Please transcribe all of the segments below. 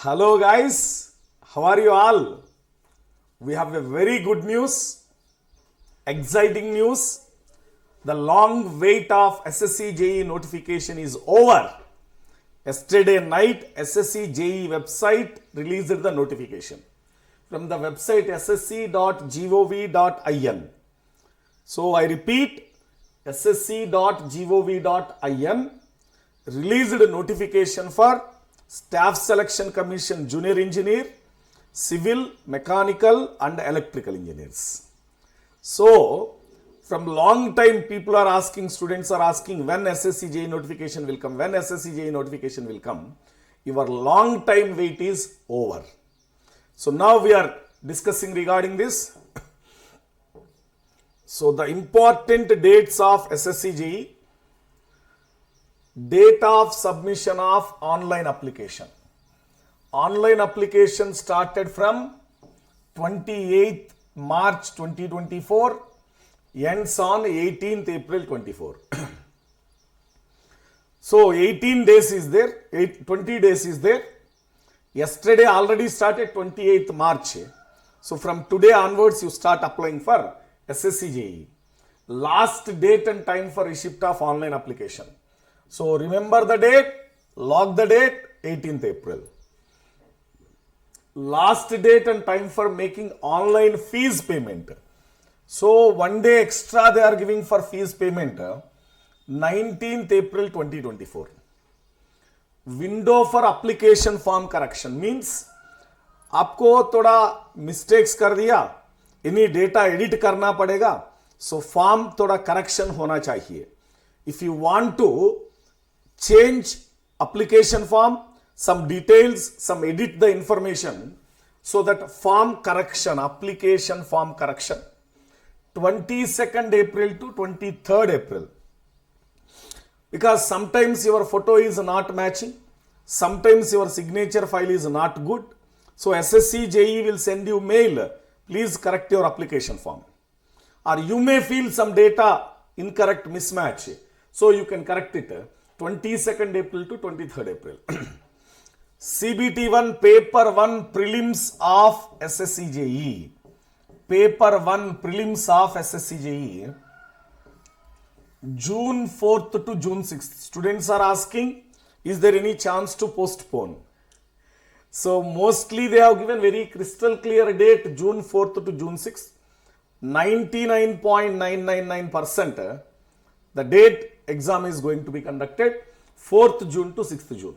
Hello guys, how are you all? We have a very good news, exciting news. The long wait of SSC JEE notification is over. Yesterday night, SSC JEE website released the notification from the website ssc.gov.in. So I repeat, ssc.gov.in released a notification for Staff Selection Commission Junior Engineer, Civil, Mechanical and Electrical Engineers. So, from long time people are asking, students are asking when SSC JEE notification will come, when SSC JEE notification will come. Your long time wait is over. So now we are discussing regarding this. So the important dates of SSC JEE. Date of submission of online application. Online application started from 28th March 2024, ends on 18th April 24. So 18 days is there, 20 days is there. Yesterday already started 28th March. So from today onwards you start applying for SSC JEE. Last date and time for receipt of online application. So remember the date, log the date, 18th April. Last date and time for making online fees payment. So 1 day extra they are giving for fees payment, 19th April 2024. Window for application form correction means आपको थोड़ा mistakes कर दिया, any data edit करना पड़ेगा, so form थोड़ा correction होना चाहिए. If you want to change application form, some details, some edit the information, so that form correction, application form correction, 22nd April to 23rd April. Because sometimes your photo is not matching, sometimes your signature file is not good. So SSC JEE will send you mail, please correct your application form. Or you may feel some data incorrect mismatch, so you can correct it. 22nd April to 23rd April. CBT 1 Paper 1 Prelims of SSC JEE. Paper 1 Prelims of SSC JEE. June 4th to June 6th. Students are asking, is there any chance to postpone? So mostly they have given very crystal clear date, June 4th to June 6th. 99.999% the date exam is going to be conducted 4th June to 6th June.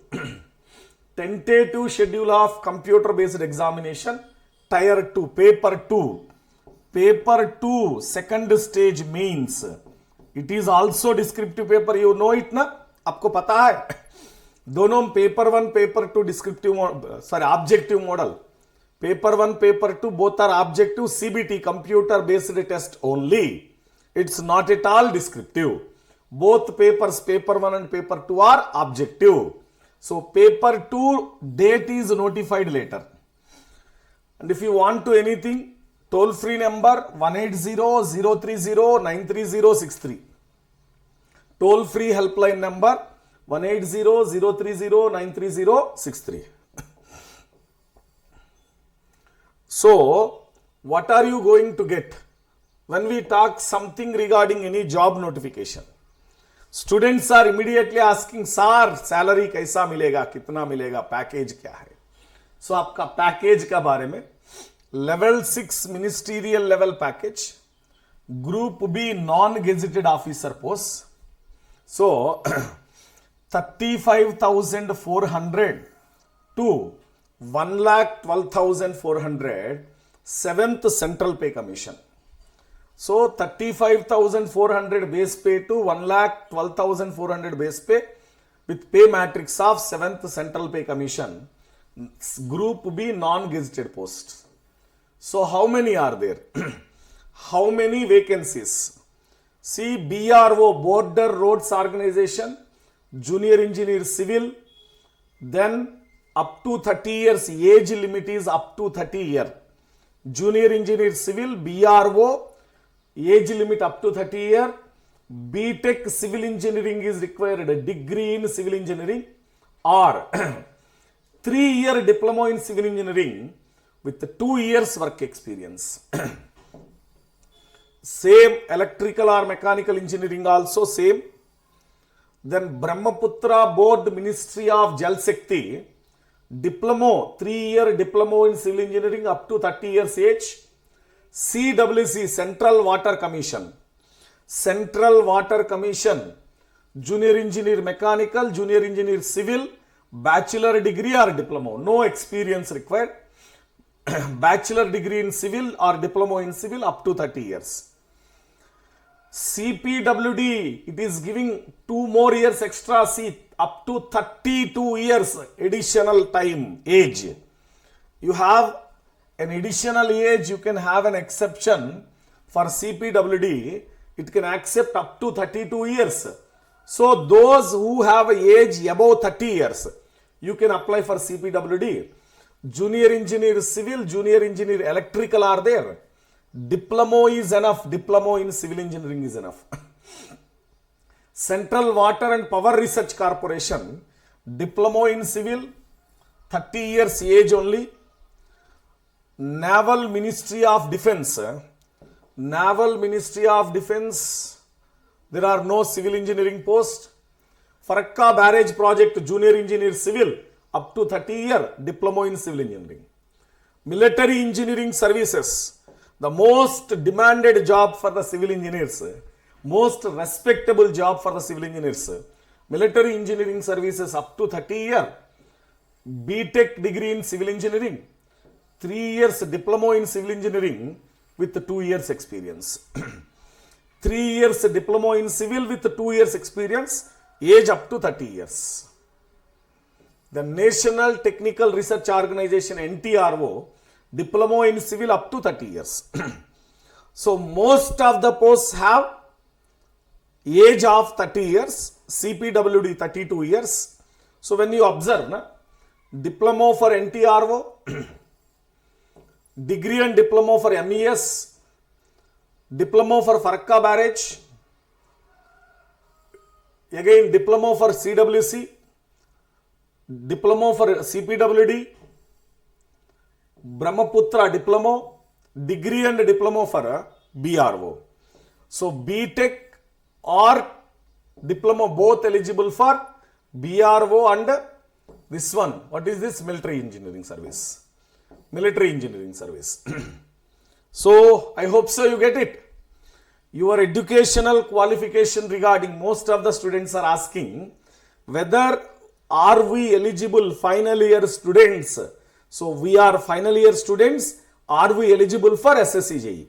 Tentative schedule of computer based examination tier 2 paper 2. Paper 2 second stage means it is also descriptive paper, you know it na, आपको पता है. दोनों paper 1 paper 2 descriptive objective model. Paper 1 paper 2 both are objective, CBT computer based test only. It's not at all descriptive. Both papers, paper 1 and paper 2 are objective. So paper 2 date is notified later. And if you want to anything, toll free number 180-030-93063. Toll free helpline number 180-030-93063. So what are you going to get when we talk something regarding any job notification? Students are immediately asking, sir, salary कैसा मिलेगा, कितना मिलेगा, package क्या है? So आपका package का बारे में, level 6 ministerial level package, group B non-gazetted officer post. So 35,400 to 1,12,400, 7th Central Pay Commission. So 35,400 base pay to 1,12,400 base pay with pay matrix of 7th Central Pay Commission. Group B non-gazetted posts. So how many are there? How many vacancies? See, BRO, Border Roads Organization, Junior Engineer Civil, then up to 30 years, age limit is up to 30 years. Junior Engineer Civil, BRO, age limit up to 30 years. BTech Civil Engineering is required, a degree in Civil Engineering, or 3-year diploma in civil engineering with 2 years work experience. Same electrical or mechanical engineering also same. Then Brahmaputra Board Ministry of Jal Shakti, diploma, 3-year diploma in civil engineering up to 30 years age. CWC, Central Water Commission. Central Water Commission, junior engineer mechanical, junior engineer civil, bachelor degree or diploma, no experience required. Bachelor degree in civil or diploma in civil up to 30 years. CPWD, it is giving 2 more years extra seat up to 32 years additional time age. You have an additional age, you can have an exception for CPWD. It can accept up to 32 years. So those who have an age above 30 years, you can apply for CPWD. Junior engineer civil, junior engineer electrical are there. Diploma is enough. Diploma in civil engineering is enough. Central Water and Power Research Corporation, diploma in civil, 30 years age only. Naval Ministry of Defense. Naval Ministry of Defense, there are no civil engineering post. Farakka Barrage Project, junior engineer civil, up to 30-year diploma in civil engineering. Military Engineering Services, the most demanded job for the civil engineers, most respectable job for the civil engineers. Military Engineering Services up to 30-year. BTech degree in civil engineering, 3 years diploma in civil engineering with 2 years experience. 3 years diploma in civil with 2 years experience, age up to 30 years. The National Technical Research Organization, NTRO, diploma in civil up to 30 years. So most of the posts have age of 30 years, CPWD 32 years. So when you observe, diploma for NTRO, degree and diploma for MES, diploma for Farakka Barrage, again diploma for CWC, diploma for CPWD, Brahmaputra diploma, degree and diploma for BRO. So BTech or diploma both eligible for BRO and this one. What is this? Military Engineering Service. Military Engineering Service. So I hope so you get it. Your educational qualification regarding, most of the students are asking whether are we eligible final year students. So we are final year students. Are we eligible for SSC JEE?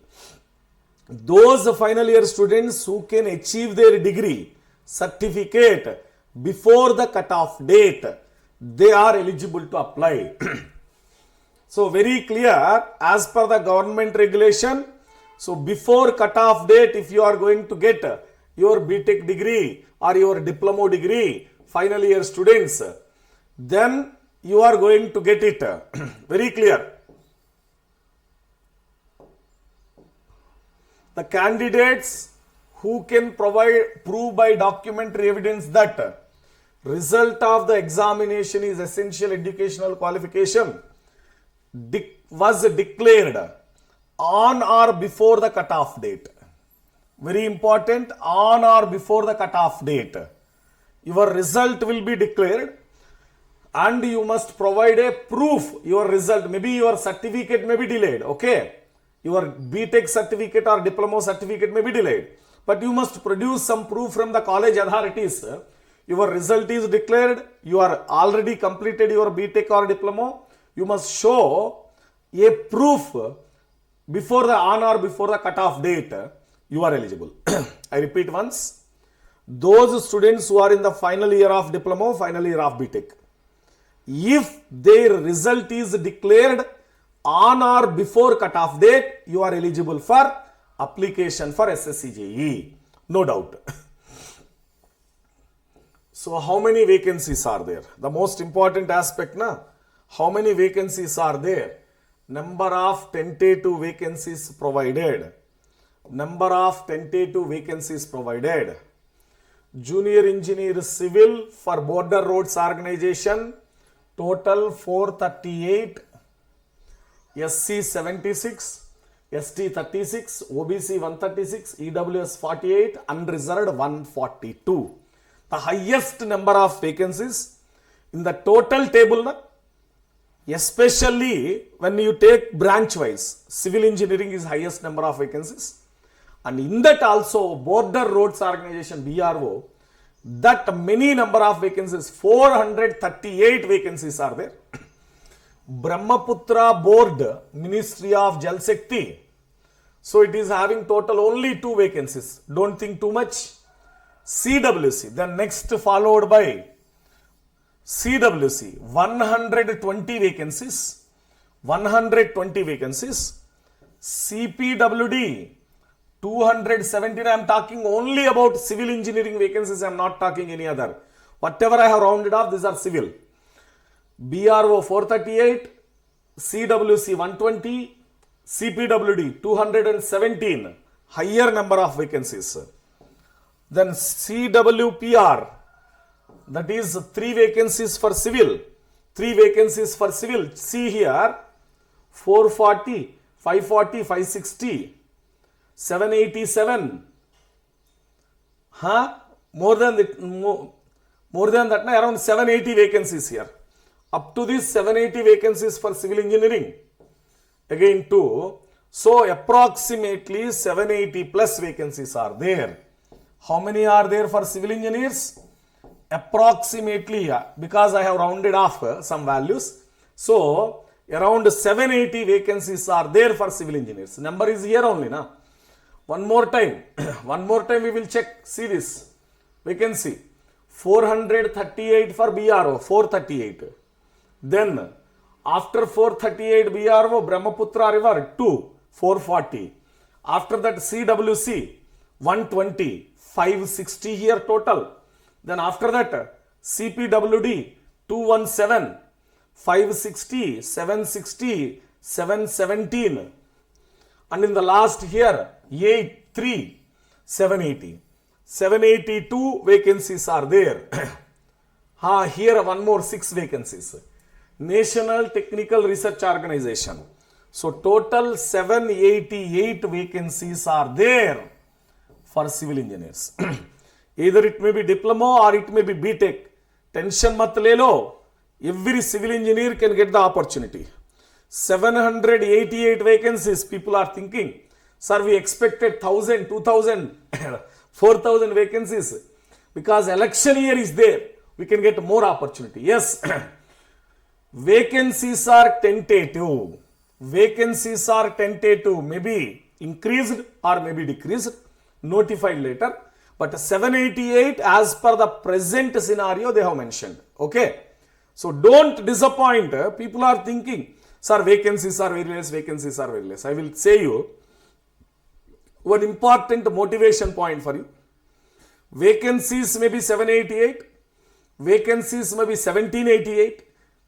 Those final year students who can achieve their degree certificate before the cutoff date, they are eligible to apply. So very clear, as per the government regulation, so before cutoff date, if you are going to get your BTech degree or your diploma degree, final year students, then you are going to get it. Very clear. The candidates who can prove by documentary evidence that result of the examination is essential educational qualification was declared on or before the cutoff date. Very important, on or before the cutoff date. Your result will be declared and you must provide a proof. Your result, maybe your certificate may be delayed, okay? Your BTech certificate or diploma certificate may be delayed. But you must produce some proof from the college authorities. Your result is declared, you are already completed your BTech or diploma. You must show a proof before the on or before the cutoff date, you are eligible. I repeat once, those students who are in the final year of diploma, final year of BTech, if their result is declared on or before cutoff date, you are eligible for application for SSC JEE, no doubt. So how many vacancies are there? The most important aspect, na? How many vacancies are there? Number of tentative vacancies provided. Number of tentative vacancies provided. Junior engineer civil for border roads organization, Total 438, SC 76, ST 36, OBC 136, EWS 48, unreserved 142. The highest number of vacancies in the total table, especially when you take branch wise, civil engineering is highest number of vacancies, and in that also Border Roads Organization BRO, that many number of vacancies, 438 vacancies are there. Brahmaputra Board, Ministry of Jal Shakti, so it is having total only 2 vacancies, don't think too much. CWC, then next followed by CWC, 120 vacancies, 120 vacancies. CPWD, 217. I am talking only about civil engineering vacancies, I am not talking any other. Whatever I have rounded off, these are civil. BRO 438, CWC 120, CPWD 217, higher number of vacancies. Then CWPR, that is 3 vacancies for civil, 3 vacancies for civil. See here, 440, 540, 560, 787. More than that, around 780 vacancies here. Up to this 780 vacancies for civil engineering. Again 2. So approximately 780 plus vacancies are there. How many are there for civil engineers? Approximately, because I have rounded off some values. So around 780 vacancies are there for civil engineers. Number is here only. One more time we will check. See this vacancy. 438 for BRO, 438. Then after 438 BRO, Brahmaputra River 2, 440. After that CWC 120, 560 here total. Then after that CPWD 217, 560, 760, 717. And in the last here 83, 780. 782 vacancies are there. Here one more 6 vacancies. National Technical Research Organization. So total 788 vacancies are there for civil engineers. Either it may be diploma or it may be BTech. Tension mat le lo. Every civil engineer can get the opportunity. 788 vacancies. People are thinking, sir, we expected 1000, 2000, 4000 vacancies. Because election year is there, we can get more opportunity. Yes, vacancies are tentative. Vacancies are tentative. Maybe increased or maybe decreased. Notified later. But 788 as per the present scenario they have mentioned. Okay. So don't disappoint. People are thinking, sir, vacancies are very less, vacancies are very less. I will say you one important motivation point for you. Vacancies may be 788, vacancies may be 1788,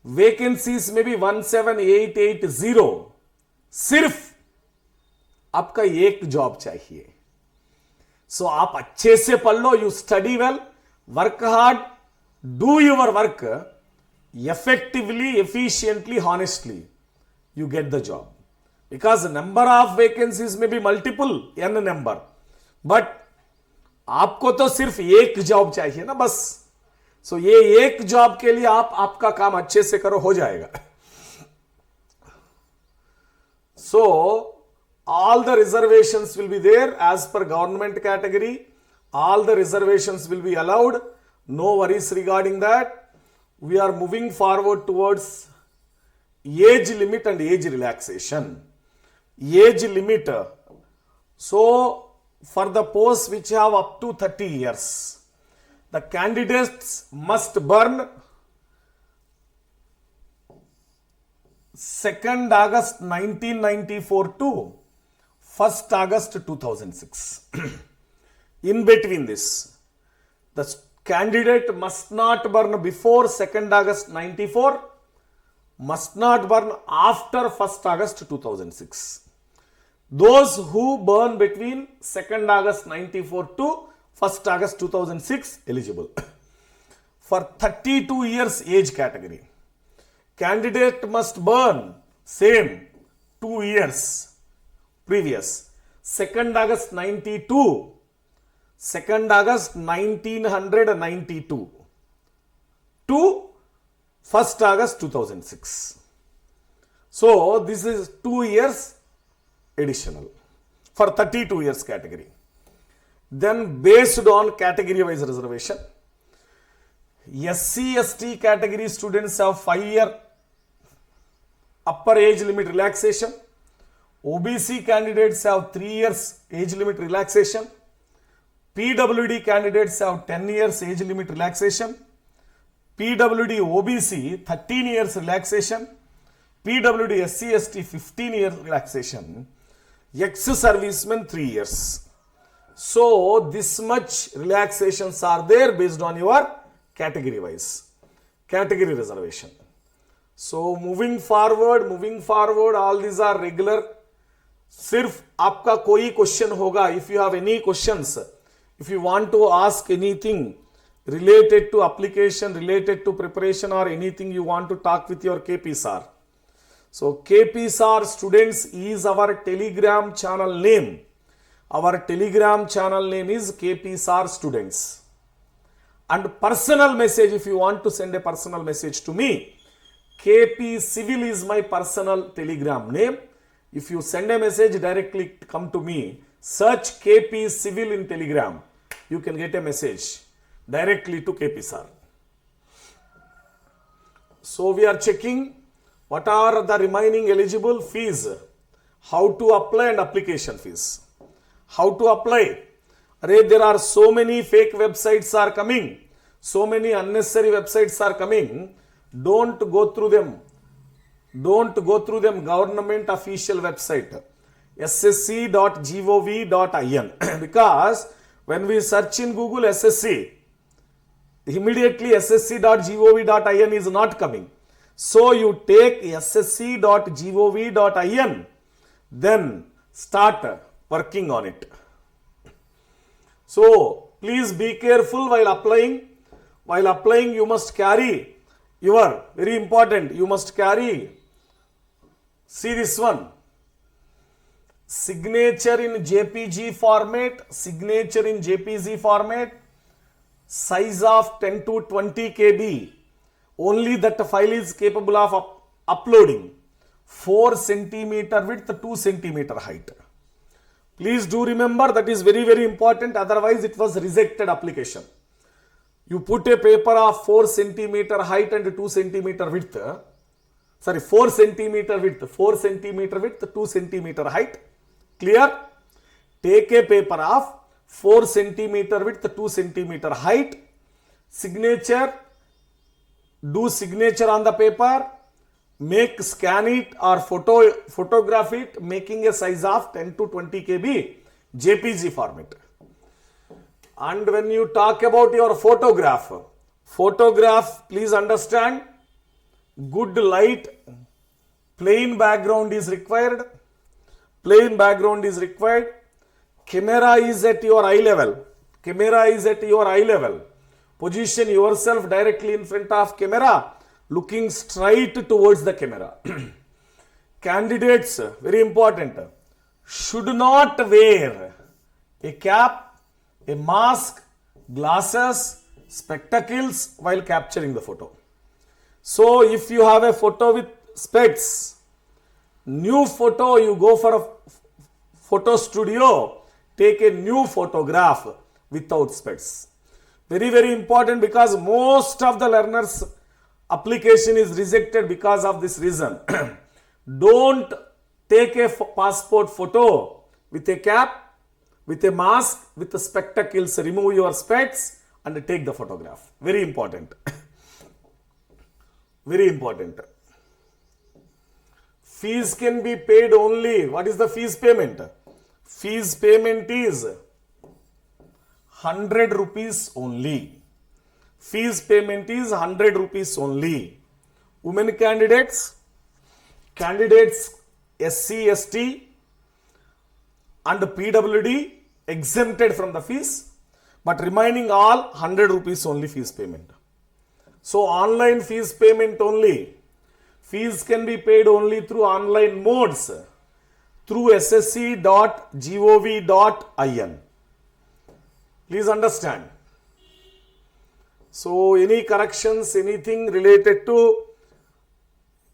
vacancies may be 17880. सिर्फ आपका एक job चाहिए. So आप अच्छे से पढ़ लो, you study well, work hard, do your work effectively, efficiently, honestly, you get the job. Because the number of vacancies may be multiple, n number, but आपको तो सिर्फ एक जॉब चाहिए ना बस. सो ये एक जॉब के लिए आप आपका काम अच्छे से करो, हो जाएगा. So all the reservations will be there as per government category. All the reservations will be allowed. No worries regarding that. We are moving forward towards age limit and age relaxation. Age limit. So for the posts which have up to 30 years, the candidates must burn 2nd August 1994 to 1st August 2006. In between this, the candidate must not burn before 2nd August 94, must not burn after 1st August 2006. Those who burn between 2nd August 94 to 1st August 2006 eligible. For 32 years age category, candidate must burn same 2 years previous. 2nd August 92, 2nd August 1992 to 1st August 2006. So this is 2 years additional for 32 years category. Then based on category wise reservation, SC/ST category students have 5-year upper age limit relaxation. OBC candidates have 3 years age limit relaxation. PWD candidates have 10 years age limit relaxation. PWD OBC 13 years relaxation. PWD SC/ST 15 years relaxation. Ex-servicemen 3 years. So this much relaxations are there based on your category wise, category reservation. So moving forward, all these are regular. सिर्फ आपका कोई question होगा, if you have any questions, if you want to ask anything related to application, related to preparation or anything you want to talk with your KP sir. So KP sir students is our telegram channel name. Our telegram channel name is KP sir students. And personal message, if you want to send a personal message to me, KP Civil is my personal telegram name. If you send a message directly come to me, search KP Civil in telegram, you can get a message directly to KP sir. So we are checking what are the remaining eligible fees, how to apply and application fees. How to apply? There are so many fake websites are coming, so many unnecessary websites are coming. Don't go through them. Don't go through them. Government official website ssc.gov.in because when we search in Google SSC, immediately ssc.gov.in is not coming. So you take ssc.gov.in, then start working on it. So please be careful while applying. While applying, you must carry your, very important, you must carry, see this one, signature in JPG format, signature in JPG format, size of 10 to 20 KB. Only that file is capable of uploading. 4 centimeter width, 2 centimeter height. Please do remember that is very, very important. Otherwise, it was rejected application. You put a paper of 4 centimeter height and 2 centimeter width. Sorry, 4 centimeter width, 4 centimeter width, 2 centimeter height. Clear? Take a paper of 4 centimeter width, 2 centimeter height. Signature. Do signature on the paper. Scan it or photograph it, making a size of 10 to 20 KB JPG format. And when you talk about your photograph, please understand, good light, plain background is required. Plain background is required. Camera is at your eye level. Camera is at your eye level. Position yourself directly in front of camera, looking straight towards the camera. Candidates, very important, should not wear a cap, a mask, glasses, spectacles while capturing the photo. So if you have a photo with specs, new photo, you go for a photo studio, take a new photograph without specs. Very, very important because most of the learners' application is rejected because of this reason. Don't take a passport photo with a cap, with a mask, with the spectacles. Remove your specs and take the photograph. Very important. Very important. Fees can be paid only. What is the fees payment? Fees payment is 100 rupees only. Fees payment is 100 rupees only. Women candidates SC, ST and PWD exempted from the fees, but remaining all 100 rupees only fees payment. So online fees payment only. Fees can be paid only through online modes through ssc.gov.in. Please understand. So any corrections, anything related to,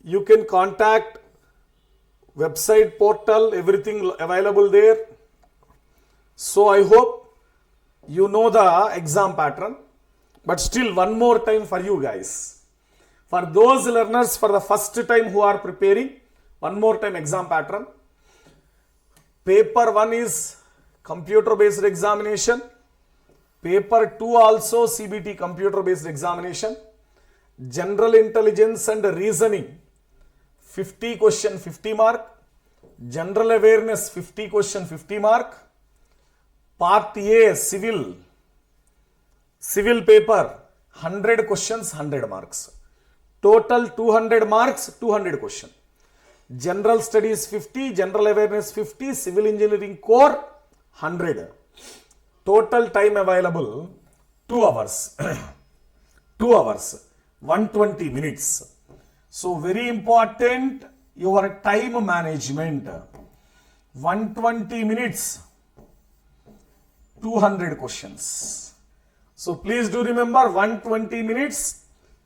you can contact website portal, everything available there. So I hope you know the exam pattern, but still one more time for you guys. For those learners for the first time who are preparing, one more time exam pattern. Paper 1 is computer based examination. Paper 2 also CBT computer based examination. General intelligence and reasoning 50 question 50 mark. General awareness 50 question 50 mark. Part A civil paper 100 questions 100 marks. Total 200 marks 200 question. General studies 50, general awareness 50, civil engineering core 100. Total time available 2 hours. 2 hours 120 minutes. So very important, your time management. 120 minutes 200 questions. So please do remember 120 minutes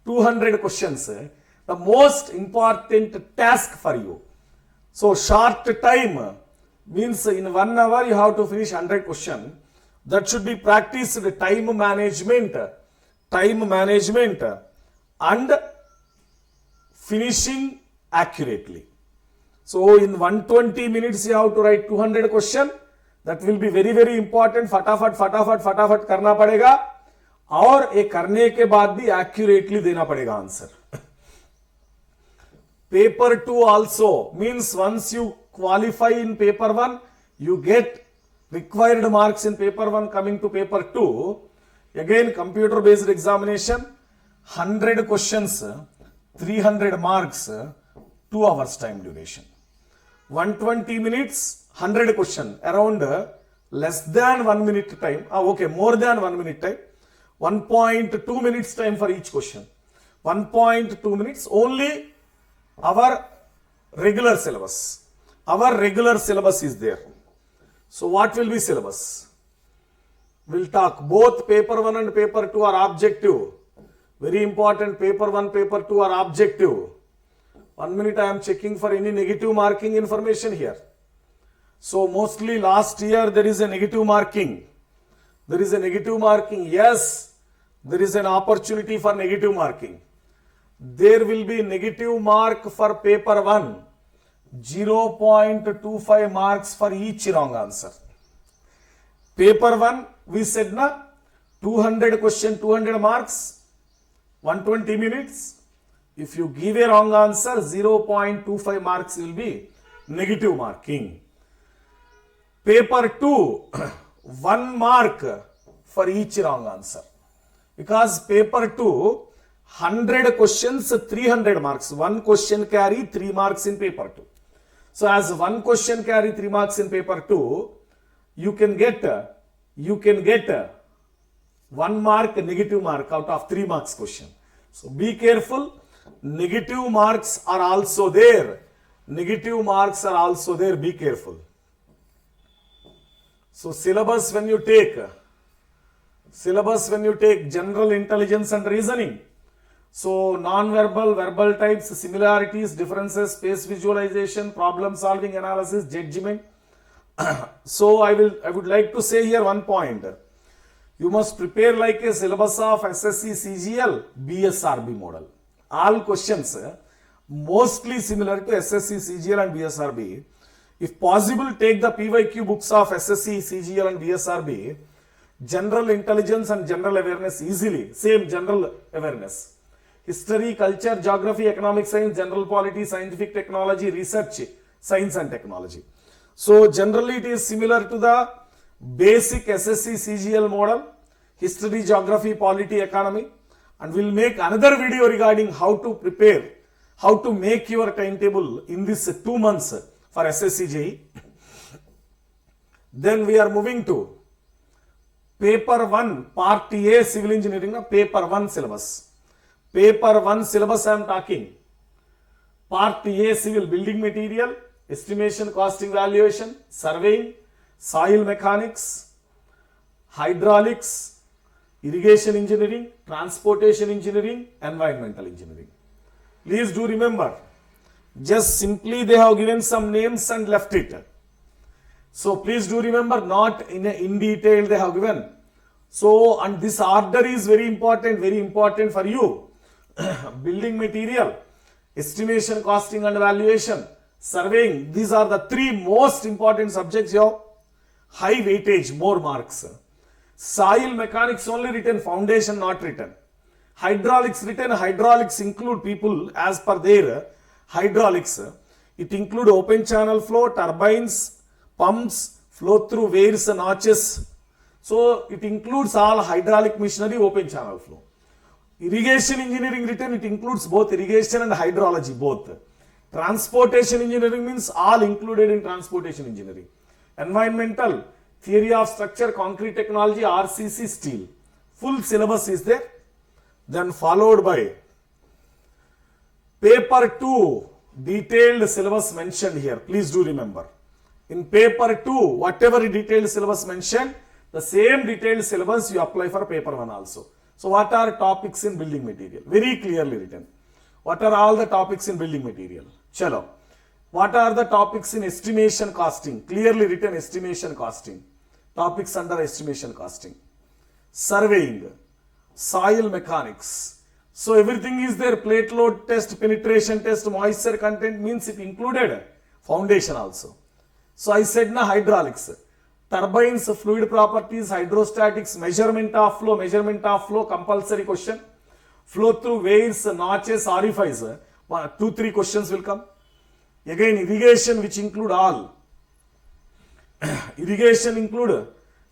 200 questions. The most important task for you. So short time means in 1 hour you have to finish 100 questions. That should be practiced, time management and finishing accurately. So in 120 minutes you have to write 200 questions. That will be very very important. फटाफट करना पड़ेगा और ये करने के बाद भी accurately देना पड़ेगा answer. Paper 2 also means once you qualify in paper 1, you get required marks in paper 1 coming to paper 2. Again computer based examination, 100 questions, 300 marks, 2 hours time duration. 120 minutes, 100 question, around less than 1 minute time. More than 1 minute time. 1.2 minutes time for each question. 1.2 minutes only. Our regular syllabus. Our regular syllabus is there. So what will be syllabus? We'll talk both paper 1 and paper 2 are objective. Very important, paper 1, paper 2 are objective. 1 minute I am checking for any negative marking information here. So mostly last year there is a negative marking. There is a negative marking. Yes, there is an opportunity for negative marking. There will be negative mark for paper 1, 0.25 marks for each wrong answer. Paper 1, we said na, 200 question, 200 marks, 120 minutes. If you give a wrong answer, 0.25 marks will be negative marking. Paper 2, 1 mark for each wrong answer. Because paper 2, 100 questions, 300 marks. 1 question carry 3 marks in paper 2. So as 1 question carry 3 marks in paper 2, you can get 1 mark negative mark out of 3 marks question. So be careful. Negative marks are also there. Negative marks are also there. Be careful. So syllabus when you take general intelligence and reasoning. So non-verbal, verbal types, similarities, differences, space visualization, problem solving, analysis, judgment. So I would like to say here one point. You must prepare like a syllabus of SSC CGL BSRB model. All questions mostly similar to SSC CGL and BSRB. If possible, take the PYQ books of SSC CGL and BSRB. General intelligence and general awareness easily. Same general awareness. History, culture, geography, economic science, general polity, scientific technology, research, science and technology. So generally it is similar to the basic SSC CGL model, history, geography, polity, economy, and we'll make another video regarding how to prepare, how to make your timetable in this 2 months for SSC JEE. Then we are moving to paper 1, part A, civil engineering, paper 1 syllabus. Paper 1 syllabus I am talking. Part A, civil building material, estimation, costing, valuation, surveying, soil mechanics, hydraulics, irrigation engineering, transportation engineering, environmental engineering. Please do remember, just simply they have given some names and left it. So please do remember, not in detail they have given. So, and this order is very important for you. Building material, estimation, costing and valuation, surveying, these are the three most important subjects you have high weightage, more marks. Soil mechanics only written, foundation not written. Hydraulics written, hydraulics include people as per their hydraulics. It include open channel flow, turbines, pumps, flow through weirs and notches. So it includes all hydraulic machinery, open channel flow. Irrigation engineering written, it includes both irrigation and hydrology, both. Transportation engineering means all included in transportation engineering. Environmental, theory of structure, concrete technology, RCC, steel. Full syllabus is there. Then followed by paper 2, detailed syllabus mentioned here. Please do remember. In paper 2, whatever detailed syllabus mentioned, the same detailed syllabus you apply for paper 1 also. So what are topics in building material? Very clearly written. What are all the topics in building material? Chalo. What are the topics in estimation costing? Clearly written, estimation costing. Topics under estimation costing. Surveying. Soil mechanics. So everything is there. Plate load test, penetration test, moisture content, means it included foundation also. So I said na hydraulics. Turbines, fluid properties, hydrostatics, measurement of flow, compulsory question. Flow through weirs, notches, orifice. 2-3 questions will come. Again, irrigation, which include all. Irrigation include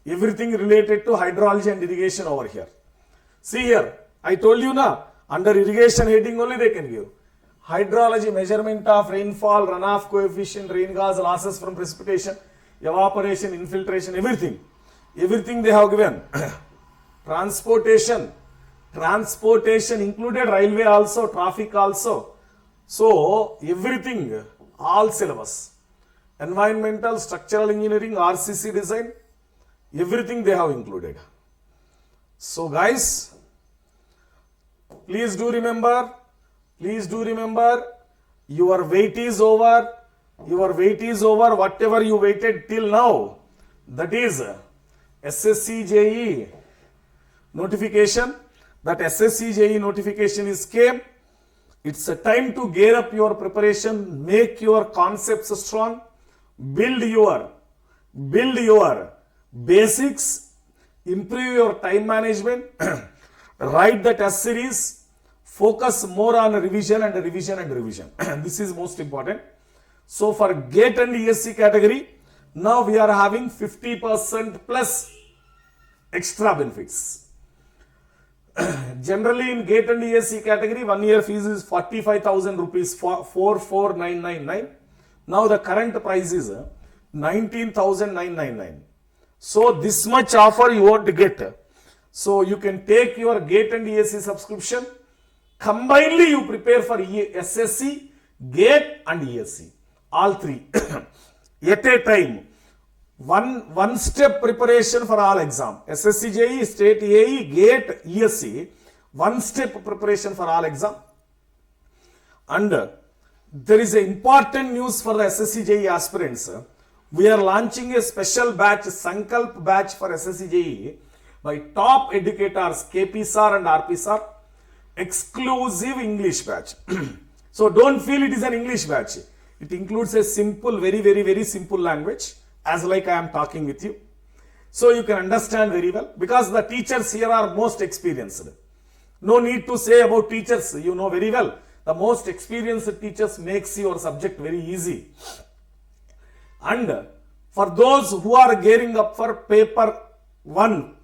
everything related to hydrology and irrigation over here. See here, I told you na, under irrigation heading only they can give. Hydrology, measurement of rainfall, runoff coefficient, rain gas, losses from precipitation, evaporation, infiltration, everything. Everything they have given. Transportation included railway also, traffic also. So, everything, all syllabus. Environmental, structural engineering, RCC design, everything they have included. So guys, please do remember, your wait is over, whatever you waited till now, that is SSC JE notification, that SSC JE notification is came. It's a time to gear up your preparation, make your concepts strong, build your basics, improve your time management, write the test series, focus more on revision and revision. This is most important. So for GATE and ESC category, now we are having 50% plus extra benefits. Generally in GATE and ESC category, 1 year fees is 45,000 rupees, 44,999. Now the current price is 19,999. So this much offer you want to get. So you can take your GATE and ESC subscription. Combinedly you prepare for SSC, GATE and ESC. All three. At a time. One step preparation for all exam. SSC JE, State AE, GATE, ESC. One step preparation for all exam. And there is an important news for the SSC JE aspirants. We are launching a special batch, Sankalp batch for SSC JE by top educators KP sir and RP sir. Exclusive English batch. So don't feel it is an English batch. It includes a simple, very simple language, as like I am talking with you. So you can understand very well, because the teachers here are most experienced. No need to say about teachers, you know very well. The most experienced teachers makes your subject very easy. And for those who are gearing up for paper 1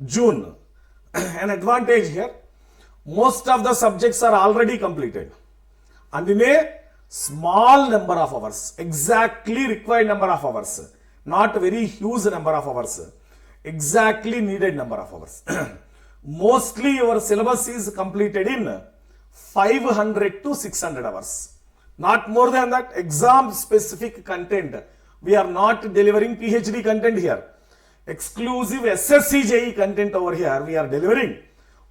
June, an advantage here, most of the subjects are already completed. And in a small number of hours, exactly required number of hours, not very huge number of hours, exactly needed number of hours. Mostly your syllabus is completed in 500 to 600 hours. Not more than that. Exam specific content. We are not delivering PhD content here. Exclusive SSC JEE content over here we are delivering.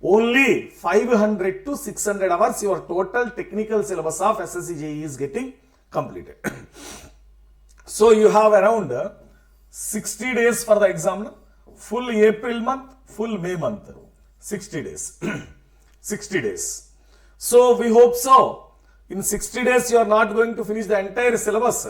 Only 500 to 600 hours your total technical syllabus of SSC JEE is getting completed. So you have around 60 days for the exam. Full April month, full May month. 60 days. 60 days. So we hope so. In 60 days you are not going to finish the entire syllabus.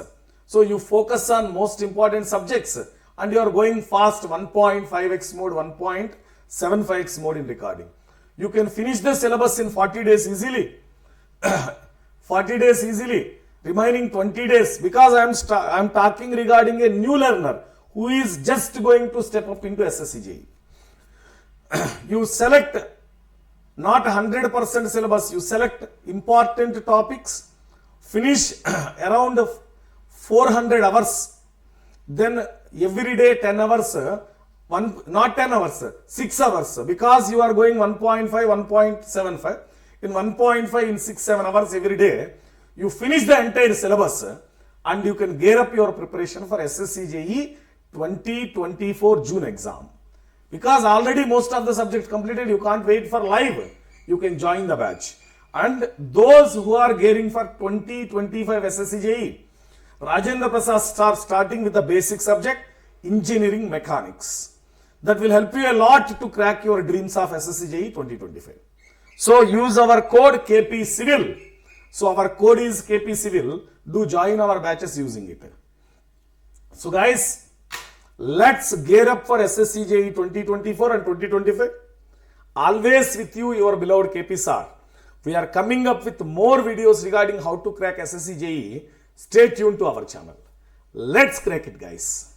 So you focus on most important subjects and you are going fast 1.5x mode, 1.75x mode in recording. You can finish the syllabus in 40 days easily. 40 days easily. Remaining 20 days, because I am talking regarding a new learner who is just going to step up into SSC JEE. You select not 100% syllabus, you select important topics, finish around 400 hours, then every day 10 hours, not 10 hours, 6 hours, because you are going 1.5, 1.75, in 1.5 in 6-7 hours every day, you finish the entire syllabus and you can gear up your preparation for SSC JEE 2024 June exam. Because already most of the subjects completed, you can't wait for live. You can join the batch. And those who are gearing for 2025 SSC JEE, Rajendra Prasad starting with the basic subject, engineering mechanics. That will help you a lot to crack your dreams of SSC JEE 2025. So use our code KP Civil. So our code is KP Civil. Do join our batches using it. So guys, let's gear up for SSC JEE 2024 and 2025. Always with you, your beloved KP Sir. We are coming up with more videos regarding how to crack SSC JEE. Stay tuned to our channel. Let's crack it, guys.